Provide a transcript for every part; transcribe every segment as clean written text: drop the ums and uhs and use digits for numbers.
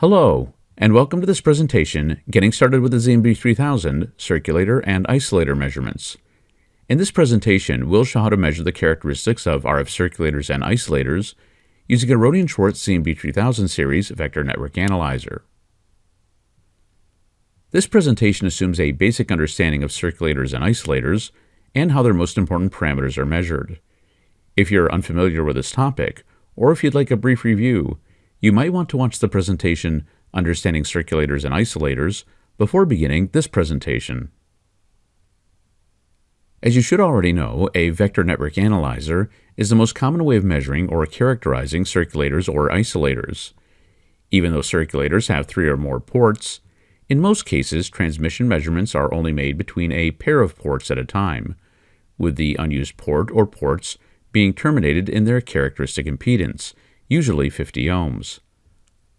Hello, and welcome to this presentation, Getting Started with the ZNB3000 Circulator and Isolator Measurements. In this presentation, we'll show how to measure the characteristics of RF circulators and isolators using a Rohde Schwarz ZNB3000 series vector network analyzer. This presentation assumes a basic understanding of circulators and isolators and how their most important parameters are measured. If you're unfamiliar with this topic, or if you'd like a brief review, you might want to watch the presentation Understanding Circulators and Isolators before beginning this presentation. As you should already know, a vector network analyzer is the most common way of measuring or characterizing circulators or isolators. Even though circulators have 3 or more ports, in most cases transmission measurements are only made between a pair of ports at a time, with the unused port or ports being terminated in their characteristic impedance, usually 50 ohms.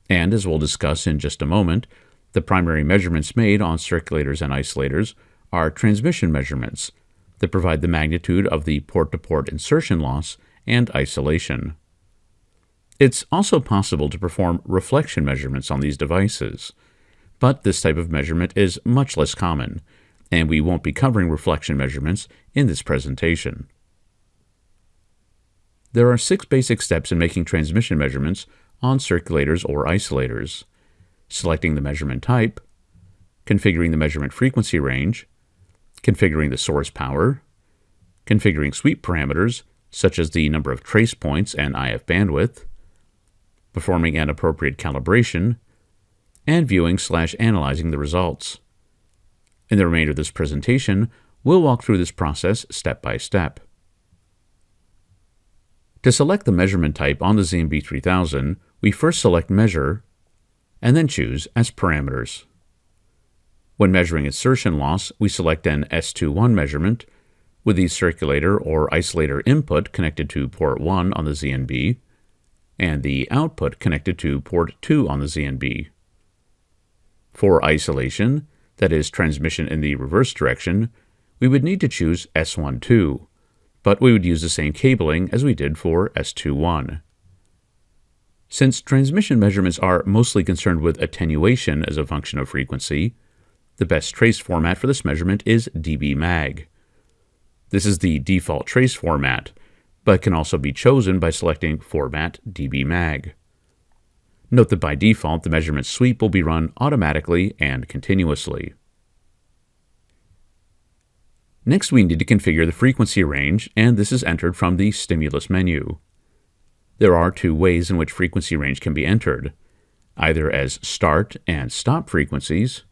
And as we'll discuss in just a moment, the primary measurements made on circulators and isolators are transmission measurements that provide the magnitude of the port-to-port insertion loss and isolation. It's also possible to perform reflection measurements on these devices, but this type of measurement is much less common, and we won't be covering reflection measurements in this presentation. There are 6 basic steps in making transmission measurements on circulators or isolators: selecting the measurement type, configuring the measurement frequency range, configuring the source power, configuring sweep parameters such as the number of trace points and IF bandwidth, performing an appropriate calibration, and viewing/analyzing the results. In the remainder of this presentation, we'll walk through this process step by step. To select the measurement type on the ZNB3000, we first select Measure, and then choose as Parameters. When measuring insertion loss, we select an S21 measurement, with the circulator or isolator input connected to port 1 on the ZNB, and the output connected to port 2 on the ZNB. For isolation, that is transmission in the reverse direction, we would need to choose S12, but we would use the same cabling as we did for S21. Since transmission measurements are mostly concerned with attenuation as a function of frequency, the best trace format for this measurement is dBmag. This is the default trace format, but can also be chosen by selecting Format dBmag. Note that by default, the measurement sweep will be run automatically and continuously. Next, we need to configure the frequency range, and this is entered from the Stimulus menu. There are 2 ways in which frequency range can be entered, either as start and stop frequencies,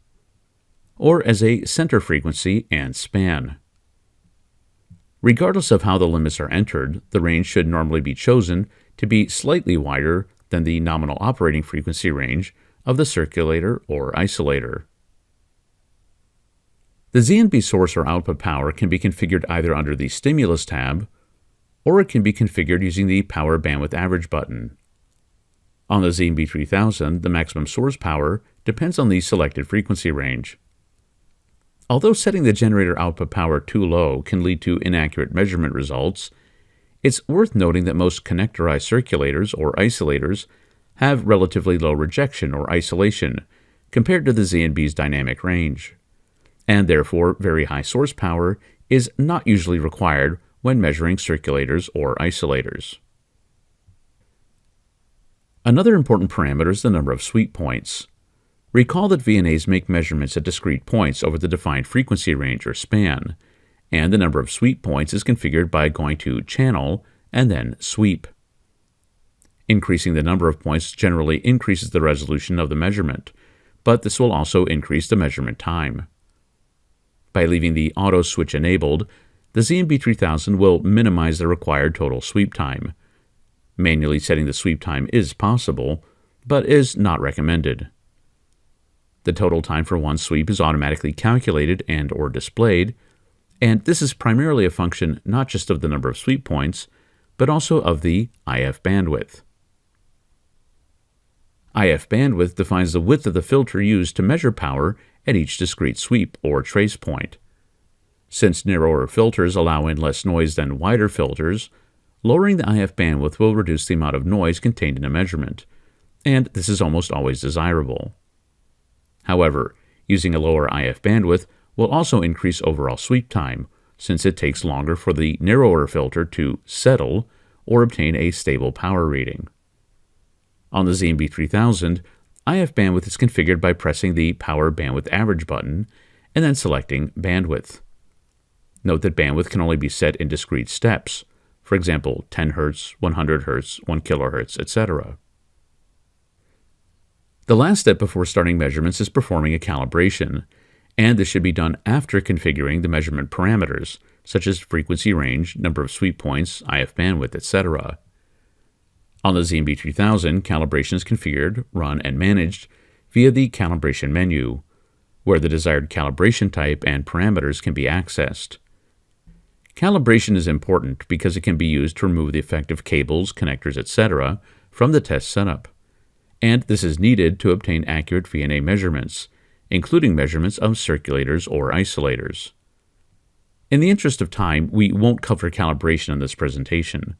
or as a center frequency and span. Regardless of how the limits are entered, the range should normally be chosen to be slightly wider than the nominal operating frequency range of the circulator or isolator. The ZNB source or output power can be configured either under the Stimulus tab, or it can be configured using the Power Bandwidth Average button. On the ZNB3000, the maximum source power depends on the selected frequency range. Although setting the generator output power too low can lead to inaccurate measurement results, it's worth noting that most connectorized circulators or isolators have relatively low rejection or isolation compared to the ZNB's dynamic range, and therefore very high source power is not usually required when measuring circulators or isolators. Another important parameter is the number of sweep points. Recall that VNAs make measurements at discrete points over the defined frequency range or span, and the number of sweep points is configured by going to Channel and then Sweep. Increasing the number of points generally increases the resolution of the measurement, but this will also increase the measurement time. By leaving the auto switch enabled, the ZNB3000 will minimize the required total sweep time. Manually setting the sweep time is possible, but is not recommended. The total time for one sweep is automatically calculated and/or displayed, and this is primarily a function not just of the number of sweep points, but also of the IF bandwidth. IF bandwidth defines the width of the filter used to measure power at each discrete sweep or trace point. Since narrower filters allow in less noise than wider filters, lowering the IF bandwidth will reduce the amount of noise contained in a measurement, and this is almost always desirable. However, using a lower IF bandwidth will also increase overall sweep time, since it takes longer for the narrower filter to settle or obtain a stable power reading. On the ZNB3000, IF bandwidth is configured by pressing the Power Bandwidth Average button and then selecting Bandwidth. Note that bandwidth can only be set in discrete steps, for example 10 Hz, 100 Hz, 1 kHz, etc. The last step before starting measurements is performing a calibration, and this should be done after configuring the measurement parameters, such as frequency range, number of sweep points, IF bandwidth, etc. On the ZNB3000, calibration is configured, run, and managed via the calibration menu, where the desired calibration type and parameters can be accessed. Calibration is important because it can be used to remove the effect of cables, connectors, etc. from the test setup, and this is needed to obtain accurate VNA measurements, including measurements of circulators or isolators. In the interest of time, we won't cover calibration in this presentation,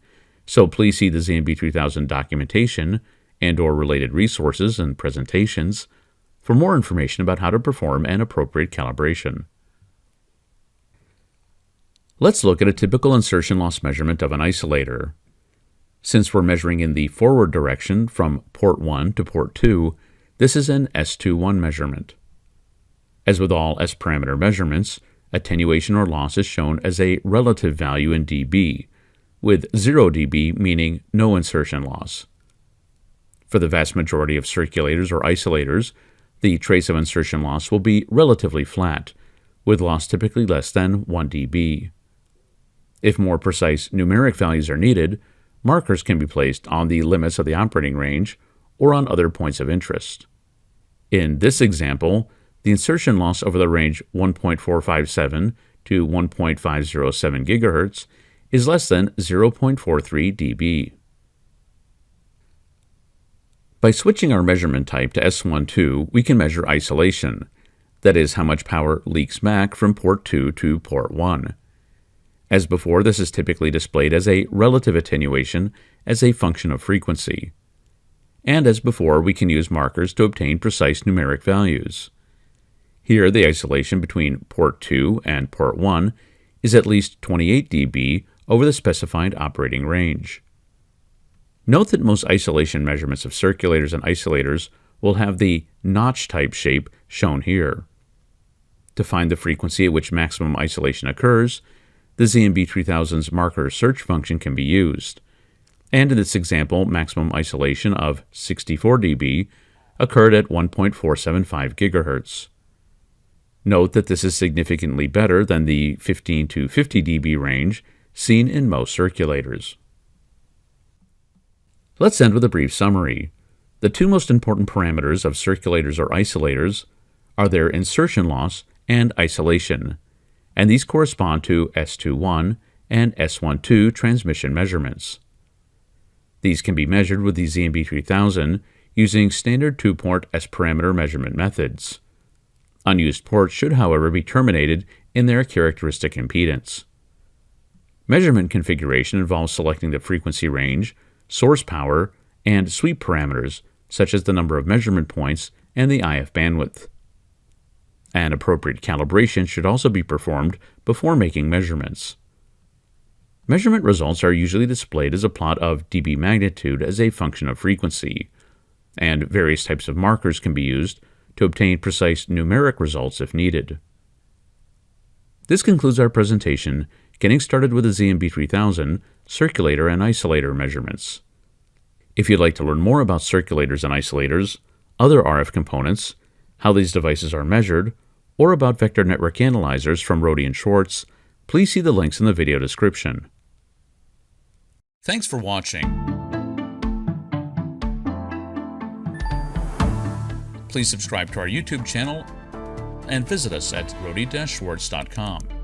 so please see the ZNB3000 documentation and/or related resources and presentations for more information about how to perform an appropriate calibration. Let's look at a typical insertion loss measurement of an isolator. Since we're measuring in the forward direction from port 1 to port 2, this is an S21 measurement. As with all S-parameter measurements, attenuation or loss is shown as a relative value in dB, with 0 dB meaning no insertion loss. For the vast majority of circulators or isolators, the trace of insertion loss will be relatively flat, with loss typically less than 1 dB. If more precise numeric values are needed, markers can be placed on the limits of the operating range or on other points of interest. In this example, the insertion loss over the range 1.457 to 1.507 GHz is less than 0.43 dB. By switching our measurement type to S12, we can measure isolation, that is, how much power leaks back from port 2 to port 1. As before, this is typically displayed as a relative attenuation as a function of frequency. And as before, we can use markers to obtain precise numeric values. Here, the isolation between port 2 and port 1 is at least 28 dB over the specified operating range. Note that most isolation measurements of circulators and isolators will have the notch-type shape shown here. To find the frequency at which maximum isolation occurs, the ZNB3000's marker search function can be used, and in this example, maximum isolation of 64 dB occurred at 1.475 GHz. Note that this is significantly better than the 15 to 50 dB range seen in most circulators. Let's end with a brief summary. The two most important parameters of circulators or isolators are their insertion loss and isolation, and these correspond to S21 and S12 transmission measurements. These can be measured with the ZNB3000 using standard 2-port S-parameter measurement methods. Unused ports should, however, be terminated in their characteristic impedance. Measurement configuration involves selecting the frequency range, source power, and sweep parameters, such as the number of measurement points and the IF bandwidth. An appropriate calibration should also be performed before making measurements. Measurement results are usually displayed as a plot of dB magnitude as a function of frequency, and various types of markers can be used to obtain precise numeric results if needed. This concludes our presentation, getting started with the ZNB3000 circulator and isolator measurements. If you'd like to learn more about circulators and isolators, other RF components, how these devices are measured, or about vector network analyzers from Rohde & Schwarz, please see the links in the video description. Thanks for watching. Please subscribe to our YouTube channel and visit us at rohde-schwarz.com.